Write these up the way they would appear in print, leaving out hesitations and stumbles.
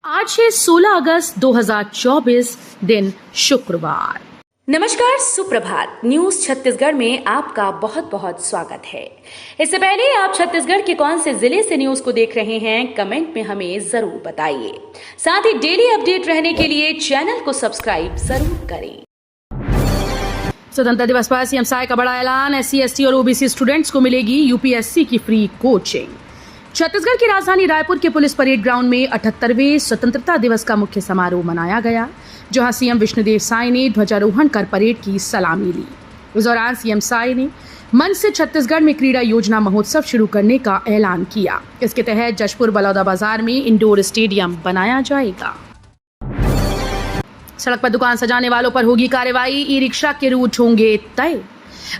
आज है 16 अगस्त 2024 दिन शुक्रवार। नमस्कार, सुप्रभात। न्यूज छत्तीसगढ़ में आपका बहुत बहुत स्वागत है। इससे पहले आप छत्तीसगढ़ के कौन से जिले से न्यूज को देख रहे हैं, कमेंट में हमें जरूर बताइए। साथ ही डेली अपडेट रहने के लिए चैनल को सब्सक्राइब जरूर करें। स्वतंत्रता दिवस पर सीएम साय का बड़ा ऐलान, SC, ST और OBC स्टूडेंट्स को मिलेगी UPSC की फ्री कोचिंग। छत्तीसगढ़ की राजधानी रायपुर के पुलिस परेड ग्राउंड में 78वें स्वतंत्रता दिवस का मुख्य समारोह मनाया गया, जहां सीएम विष्णुदेव साय ने ध्वजारोहण कर परेड की सलामी ली। इस दौरान सीएम साय ने मंच से छत्तीसगढ़ में क्रीड़ा योजना महोत्सव शुरू करने का ऐलान किया। इसके तहत जशपुर बलौदाबाजार में इंडोर स्टेडियम बनाया जाएगा। सड़क पर दुकान सजाने वालों पर होगी कार्रवाई, ई-रिक्शा के रूट होंगे तय।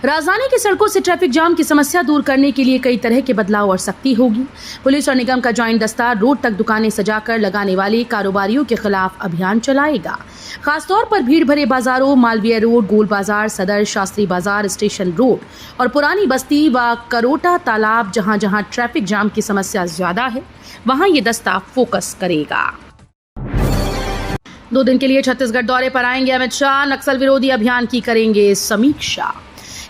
राजधानी की सड़कों से ट्रैफिक जाम की समस्या दूर करने के लिए कई तरह के बदलाव और सख्ती होगी। पुलिस और निगम का ज्वाइंट दस्ता रोड तक दुकानें सजाकर लगाने वाले कारोबारियों के खिलाफ अभियान चलाएगा। खासतौर पर भीड़ भरे बाजारों, मालवीय रोड, गोल बाजार, सदर, शास्त्री बाजार, स्टेशन रोड और पुरानी बस्ती व करोटा तालाब, जहां जहां ट्रैफिक जाम की समस्या ज्यादा है, वहां ये दस्ता फोकस करेगा। 2 दिन के लिए छत्तीसगढ़ दौरे पर आएंगे अमित शाह, नक्सल विरोधी अभियान की करेंगे समीक्षा।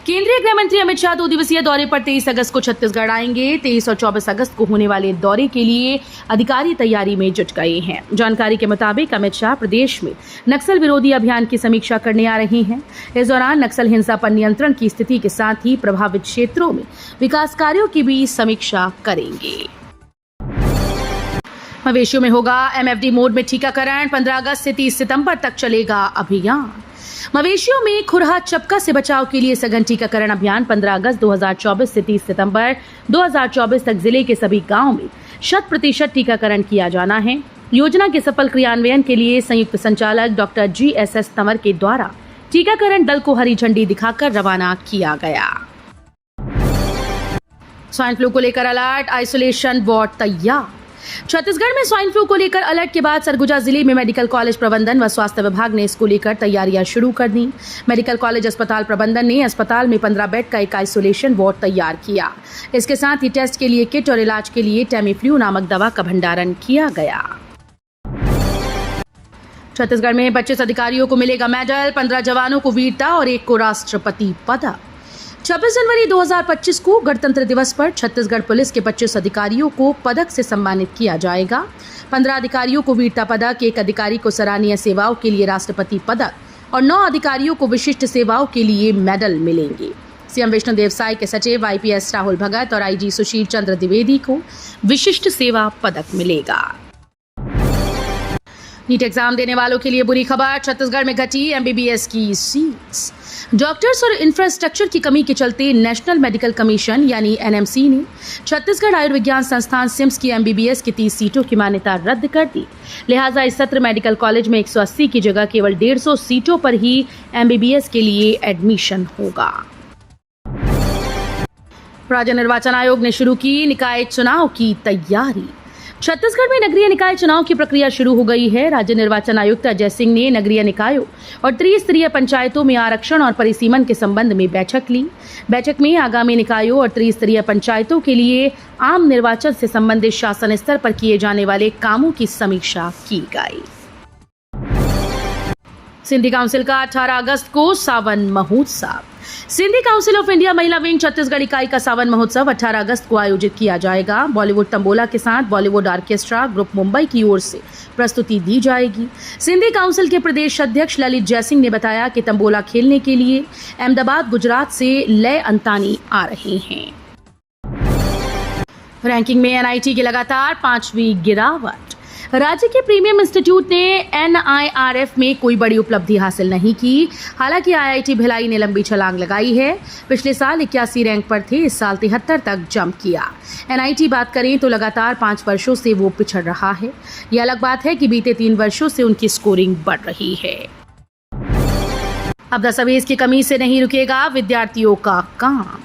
केंद्रीय गृह मंत्री अमित शाह 2 दिवसीय दौरे पर 23 अगस्त को छत्तीसगढ़ आएंगे। 23 और 24 अगस्त को होने वाले दौरे के लिए अधिकारी तैयारी में जुट गए हैं। जानकारी के मुताबिक अमित शाह प्रदेश में नक्सल विरोधी अभियान की समीक्षा करने आ रहे हैं। इस दौरान नक्सल हिंसा पर नियंत्रण की स्थिति के साथ ही प्रभावित क्षेत्रों में विकास कार्यों की भी समीक्षा करेंगे। मवेशियों में होगा MFD मोड में टीकाकरण, 15 अगस्त से 30 सितंबर तक चलेगा अभियान। मवेशियों में खुरहा चपका से बचाव के लिए सघन टीकाकरण अभियान 15 अगस्त 2024 से 30 सितंबर 2024 तक जिले के सभी गांवों में 100% टीकाकरण किया जाना है। योजना के सफल क्रियान्वयन के लिए संयुक्त संचालक डॉक्टर GSS तंवर के द्वारा टीकाकरण दल को हरी झंडी दिखाकर रवाना किया गया। स्वाइन फ्लू को लेकर अलर्ट, आइसोलेशन वार्ड तैयार। छत्तीसगढ़ में स्वाइन फ्लू को लेकर अलर्ट के बाद सरगुजा जिले में मेडिकल कॉलेज प्रबंधन व स्वास्थ्य विभाग ने इसको लेकर तैयारियां शुरू कर दी। मेडिकल कॉलेज अस्पताल प्रबंधन ने अस्पताल में 15 बेड का एक आइसोलेशन वार्ड तैयार किया। इसके साथ ही टेस्ट के लिए किट और इलाज के लिए टेमीफ्लू नामक दवा का भंडारण किया गया। छत्तीसगढ़ में 25 अधिकारियों को मिलेगा मेडल, 15 जवानों को वीरता और 1 को राष्ट्रपति पदक। 26 जनवरी 2025 को गणतंत्र दिवस पर छत्तीसगढ़ पुलिस के 25 अधिकारियों को पदक से सम्मानित किया जाएगा। 15 अधिकारियों को वीरता पदक, 1 अधिकारी को सराहनीय सेवाओं के लिए राष्ट्रपति पदक और 9 अधिकारियों को विशिष्ट सेवाओं के लिए मेडल मिलेंगे। सीएम विष्णुदेव साय के सचिव IPS राहुल भगत और IG सुशील चंद्र द्विवेदी को विशिष्ट सेवा पदक मिलेगा। नीट एग्जाम देने वालों के लिए बुरी खबर, छत्तीसगढ़ में घटी MBBS की सीट्स। डॉक्टर्स और इंफ्रास्ट्रक्चर की कमी के चलते नेशनल मेडिकल कमीशन यानी NMC ने छत्तीसगढ़ आयुर्विज्ञान संस्थान SIMS की MBBS की 30 सीटों की मान्यता रद्द कर दी। लिहाजा इस सत्र मेडिकल कॉलेज में 180 की जगह केवल 150 सीटों पर ही MBBS के लिए एडमिशन होगा। राज्य निर्वाचन आयोग ने शुरू की निकाय चुनाव की तैयारी। छत्तीसगढ़ में नगरीय निकाय चुनाव की प्रक्रिया शुरू हो गई है। राज्य निर्वाचन आयुक्त अजय सिंह ने नगरीय निकायों और त्रिस्तरीय पंचायतों में आरक्षण और परिसीमन के संबंध में बैठक ली। बैठक में आगामी निकायों और त्रिस्तरीय पंचायतों के लिए आम निर्वाचन से संबंधित शासन स्तर पर किए जाने वाले कामों की समीक्षा की गई। सिंधी काउंसिल का 18 अगस्त को सावन महोत्सव। सिंधी काउंसिल ऑफ इंडिया महिला विंग छत्तीसगढ़ इकाई का सावन महोत्सव 18 अगस्त को आयोजित किया जाएगा। बॉलीवुड तंबोला के साथ बॉलीवुड ऑर्केस्ट्रा ग्रुप मुंबई की ओर से प्रस्तुति दी जाएगी। सिंधी काउंसिल के प्रदेश अध्यक्ष ललित जयसिंह ने बताया कि तंबोला खेलने के लिए अहमदाबाद, गुजरात से लय अंतानी आ रहे हैं। रैंकिंग में NIT की लगातार 5वीं गिरावट। राज्य के प्रीमियम इंस्टीट्यूट ने NIRF में कोई बड़ी उपलब्धि हासिल नहीं की। हालांकि IIT भिलाई ने लंबी छलांग लगाई है। पिछले साल 81 रैंक पर थे, इस साल 73 तक जंप किया। NIT बात करें तो लगातार 5 वर्षों से वो पिछड़ रहा है। यह अलग बात है कि बीते 3 वर्षों से उनकी स्कोरिंग बढ़ रही है। अब दस्तावेज की कमी से नहीं रुकेगा विद्यार्थियों का काम।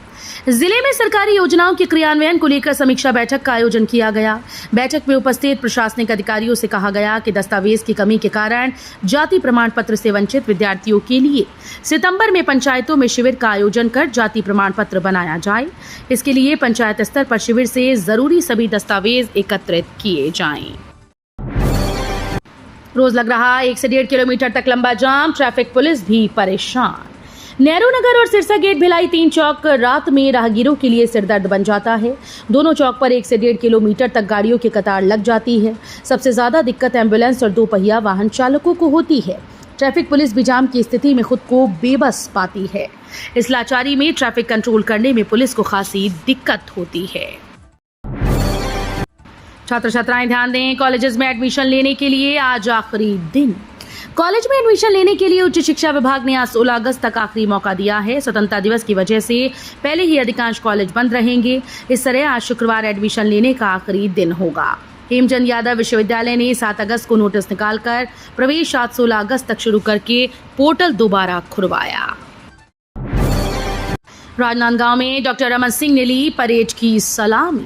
जिले में सरकारी योजनाओं के क्रियान्वयन को लेकर समीक्षा बैठक का आयोजन किया गया। बैठक में उपस्थित प्रशासनिक अधिकारियों से कहा गया कि दस्तावेज की कमी के कारण जाति प्रमाण पत्र से वंचित विद्यार्थियों के लिए सितंबर में पंचायतों में शिविर का आयोजन कर जाति प्रमाण पत्र बनाया जाए। इसके लिए पंचायत स्तर पर शिविर से जरूरी सभी दस्तावेज एकत्रित किए जाएं। रोज लग रहा 1 से 1.5 किलोमीटर तक लंबा जाम, ट्रैफिक पुलिस भी परेशान। नेहरू नगर और सिरसा गेट भिलाई 3 चौक रात में राहगीरों के लिए सिरदर्द बन जाता है। दोनों चौक पर 1 से 1.5 किलोमीटर तक गाड़ियों की कतार लग जाती है। सबसे ज्यादा दिक्कत एम्बुलेंस और 2 पहिया वाहन चालकों को होती है। ट्रैफिक पुलिस भी जाम की स्थिति में खुद को बेबस पाती है। इस लाचारी में ट्रैफिक कंट्रोल करने में पुलिस को खासी दिक्कत होती है। छात्र छात्राएं ध्यान दें, कॉलेजेस में एडमिशन लेने के लिए आज आखिरी दिन। कॉलेज में एडमिशन लेने के लिए उच्च शिक्षा विभाग ने आज 16 अगस्त तक आखिरी मौका दिया है। स्वतंत्रता दिवस की वजह से पहले ही अधिकांश कॉलेज बंद रहेंगे। इस तरह आज शुक्रवार एडमिशन लेने का आखिरी दिन होगा। हेमचंद यादव विश्वविद्यालय ने 7 अगस्त को नोटिस निकालकर प्रवेश आज 16 अगस्त तक शुरू करके पोर्टल दोबारा खुलवाया। राजनांदगांव में डॉक्टर रमन सिंह ने ली परेड की सलामी।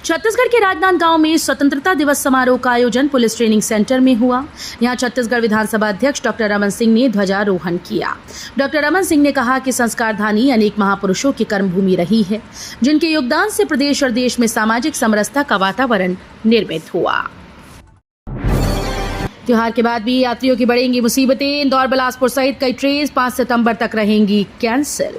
छत्तीसगढ़ के राजनांदगांव में स्वतंत्रता दिवस समारोह का आयोजन पुलिस ट्रेनिंग सेंटर में हुआ। यहां छत्तीसगढ़ विधानसभा अध्यक्ष डॉक्टर रमन सिंह ने ध्वजारोहण किया। डॉक्टर रमन सिंह ने कहा कि संस्कारधानी अनेक महापुरुषों की कर्मभूमि रही है, जिनके योगदान से प्रदेश और देश में सामाजिक समरसता का वातावरण निर्मित हुआ। त्योहार के बाद भी यात्रियों की बढ़ेंगी मुसीबतें। इंदौर बिलासपुर सहित कई ट्रेन 5 सितंबर तक रहेंगी कैंसिल।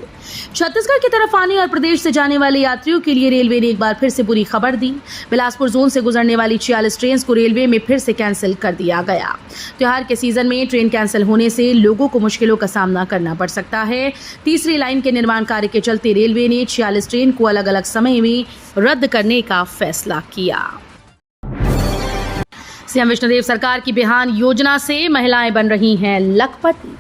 छत्तीसगढ़ की तरफ आने और प्रदेश से जाने वाले यात्रियों के लिए रेलवे ने एक बार फिर से बुरी खबर दी। बिलासपुर जोन से गुजरने वाली 46 ट्रेन को रेलवे में फिर से कैंसिल कर दिया गया। त्योहार के सीजन में ट्रेन कैंसिल होने से लोगों को मुश्किलों का सामना करना पड़ सकता है। तीसरी लाइन के निर्माण कार्य के चलते रेलवे ने 46 ट्रेन को अलग अलग समय में रद्द करने का फैसला किया। सीएम विष्णुदेव सरकार की बिहान योजना से महिलाएं बन रही हैं लखपति।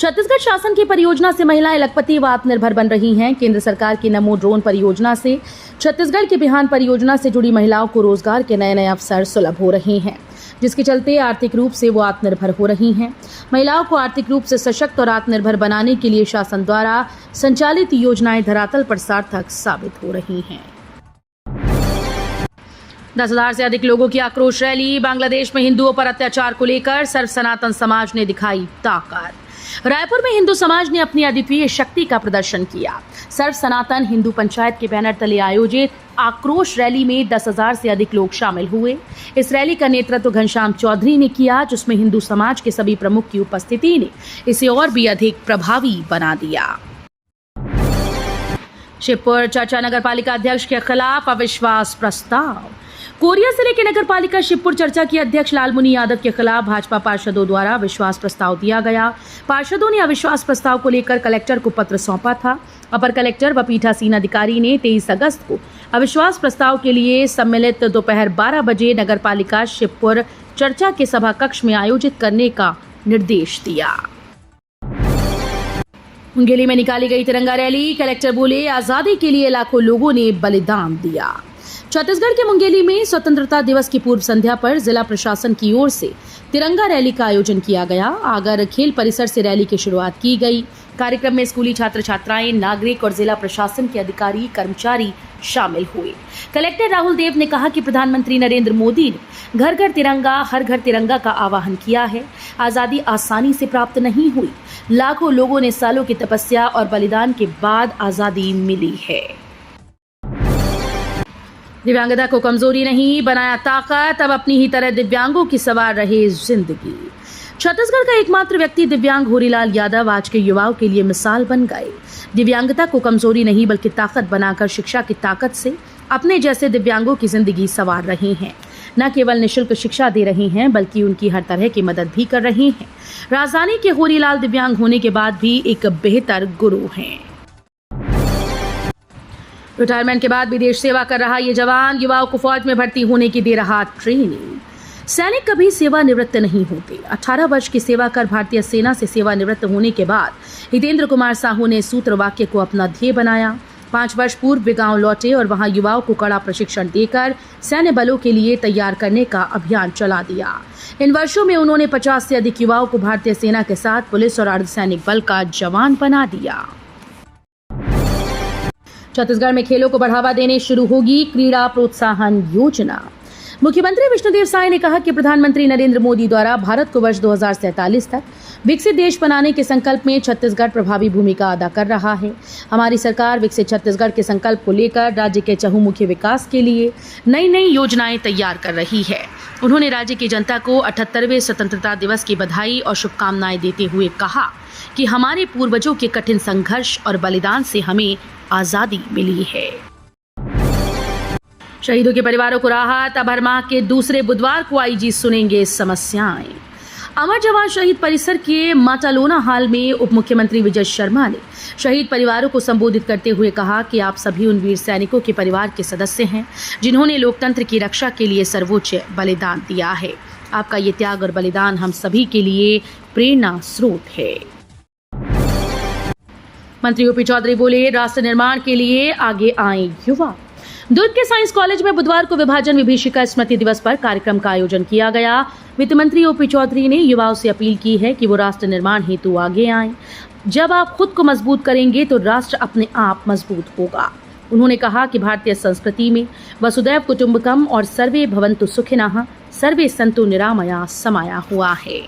छत्तीसगढ़ शासन की परियोजना से महिलाएं लखपति व आत्मनिर्भर बन रही हैं। केंद्र सरकार की नमो ड्रोन परियोजना से छत्तीसगढ़ की बिहान परियोजना से जुड़ी महिलाओं को रोजगार के नए नए अवसर सुलभ हो रहे हैं, जिसके चलते आर्थिक रूप से वो आत्मनिर्भर हो रही हैं। महिलाओं को आर्थिक रूप से सशक्त और आत्मनिर्भर बनाने के लिए शासन द्वारा संचालित योजनाएं धरातल पर सार्थक साबित हो रही हैं। 10,000 से अधिक लोगों की आक्रोश रैली। बांग्लादेश में हिंदुओं पर अत्याचार को लेकर सर्व सनातन समाज ने दिखाई ताकत। रायपुर में हिंदू समाज ने अपनी अद्वितीय शक्ति का प्रदर्शन किया। सर्व सनातन हिंदू पंचायत के बैनर तले आयोजित आक्रोश रैली में 10,000 से अधिक लोग शामिल हुए। इस रैली का नेतृत्व घनश्याम चौधरी ने किया, जिसमें हिंदू समाज के सभी प्रमुख की उपस्थिति ने इसे और भी अधिक प्रभावी बना दिया। शिवपुर चर्चा नगर पालिका अध्यक्ष के खिलाफ अविश्वास प्रस्ताव। कोरिया जिले के नगर पालिका शिवपुर चर्चा के अध्यक्ष लालमुनि यादव के खिलाफ भाजपा पार्षदों द्वारा अविश्वास प्रस्ताव दिया गया। पार्षदों ने अविश्वास प्रस्ताव को लेकर कलेक्टर को पत्र सौंपा था। अपर कलेक्टर व पीठासीन अधिकारी ने 23 अगस्त को अविश्वास प्रस्ताव के लिए सम्मिलित दोपहर 12 बजे नगर पालिका शिवपुर चर्चा के सभा कक्ष में आयोजित करने का निर्देश दिया। मुंगेली में निकाली गई तिरंगा रैली। कलेक्टर बोले, आजादी के लिए लाखों लोगों ने बलिदान दिया। छत्तीसगढ़ के मुंगेली में स्वतंत्रता दिवस की पूर्व संध्या पर जिला प्रशासन की ओर से तिरंगा रैली का आयोजन किया गया। आगर खेल परिसर से रैली की शुरुआत की गई। कार्यक्रम में स्कूली छात्र छात्राएं, नागरिक और जिला प्रशासन के अधिकारी कर्मचारी शामिल हुए। कलेक्टर राहुल देव ने कहा कि प्रधानमंत्री नरेंद्र मोदी ने घर घर तिरंगा हर घर तिरंगा का आह्वान किया है। आजादी आसानी से प्राप्त नहीं हुई। लाखों लोगों ने सालों की तपस्या और बलिदान के बाद आजादी मिली है। दिव्यांगता को कमजोरी नहीं बनाया ताकत, अब अपनी ही तरह दिव्यांगों की सवार रहे जिंदगी। छत्तीसगढ़ का एकमात्र व्यक्ति दिव्यांग होरीलाल यादव आज के युवाओं के लिए मिसाल बन गए। दिव्यांगता को कमजोरी नहीं बल्कि ताकत बनाकर शिक्षा की ताकत से अपने जैसे दिव्यांगों की जिंदगी संवार रहे हैं। न केवल निःशुल्क शिक्षा दे रहे हैं बल्कि उनकी हर तरह की मदद भी कर रहे हैं। राजधानी के होरीलाल दिव्यांग होने के बाद भी एक बेहतर गुरु हैं। रिटायरमेंट के बाद भी देश सेवा कर रहा ये जवान युवाओं को फौज में भर्ती होने की दे रहा ट्रेनिंग। सैनिक कभी सेवानिवृत्त नहीं होते। 18 वर्ष की सेवा कर भारतीय सेना से सेवानिवृत्त होने के बाद हितेंद्र कुमार साहू ने सूत्र वाक्य को अपना ध्येय बनाया। 5 वर्ष पूर्व वे गांव लौटे और वहां युवाओं को कड़ा प्रशिक्षण देकर सैन्य बलों के लिए तैयार करने का अभियान चला दिया। इन वर्षों में उन्होंने 50 से अधिक युवाओं को भारतीय सेना के साथ पुलिस और अर्धसैनिक बल का जवान बना दिया। छत्तीसगढ़ में खेलों को बढ़ावा देने शुरू होगी क्रीड़ा प्रोत्साहन योजना। मुख्यमंत्री विष्णुदेव साय ने कहा कि प्रधानमंत्री नरेंद्र मोदी द्वारा भारत को वर्ष 2047 तक विकसित देश बनाने के संकल्प में छत्तीसगढ़ प्रभावी भूमिका अदा कर रहा है। हमारी सरकार विकसित छत्तीसगढ़ के संकल्प को लेकर राज्य के चहुमुखी विकास के लिए नई नई योजनाएं तैयार कर रही है। उन्होंने राज्य की जनता को 78वें स्वतंत्रता दिवस की बधाई और शुभकामनाएं देते हुए कहा कि हमारे पूर्वजों के कठिन संघर्ष और बलिदान से हमें आजादी मिली है। शहीदों के परिवारों को राहत। अब हर माह के दूसरे बुधवार को आईजी सुनेंगे समस्याएं। अमर जवान शहीद परिसर के माटालोना हाल में उप मुख्यमंत्री विजय शर्मा ने शहीद परिवारों को संबोधित करते हुए कहा कि आप सभी उन वीर सैनिकों के परिवार के सदस्य हैं जिन्होंने लोकतंत्र की रक्षा के लिए सर्वोच्च बलिदान दिया है। आपका ये त्याग और बलिदान हम सभी के लिए प्रेरणा स्रोत है। मंत्री ओपी चौधरी बोले, राष्ट्र निर्माण के लिए आगे आए युवा। दुर्ग के साइंस कॉलेज में बुधवार को विभाजन विभीषिका स्मृति दिवस पर कार्यक्रम का आयोजन किया गया। वित्त मंत्री ओपी चौधरी ने युवाओं से अपील की है कि वो राष्ट्र निर्माण हेतु आगे आएं। जब आप खुद को मजबूत करेंगे तो राष्ट्र अपने आप मजबूत होगा। उन्होंने कहा कि भारतीय संस्कृति में वसुदैव कुटुंबकम और सर्वे भवन्तु सुखिनः सर्वे सन्तु निरामया समाया हुआ है।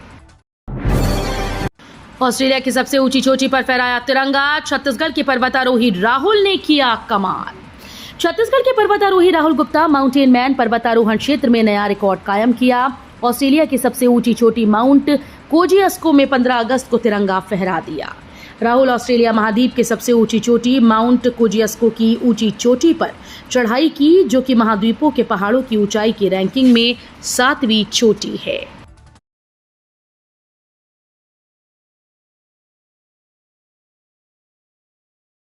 ऑस्ट्रेलिया की सबसे ऊंची चोटी पर फहराया तिरंगा। छत्तीसगढ़ के पर्वतारोही राहुल ने किया कमाल। छत्तीसगढ़ के पर्वतारोही राहुल गुप्ता माउंटेन मैन पर्वतारोहण क्षेत्र में नया रिकॉर्ड कायम किया। ऑस्ट्रेलिया की सबसे ऊंची चोटी माउंट कोजियास्को में 15 अगस्त को तिरंगा फहरा दिया। राहुल ऑस्ट्रेलिया महाद्वीप के सबसे ऊंची चोटी माउंट कोजियास्को की ऊंची चोटी पर चढ़ाई की, जो कि महाद्वीपों के पहाड़ों की ऊंचाई की रैंकिंग में 7वीं चोटी है।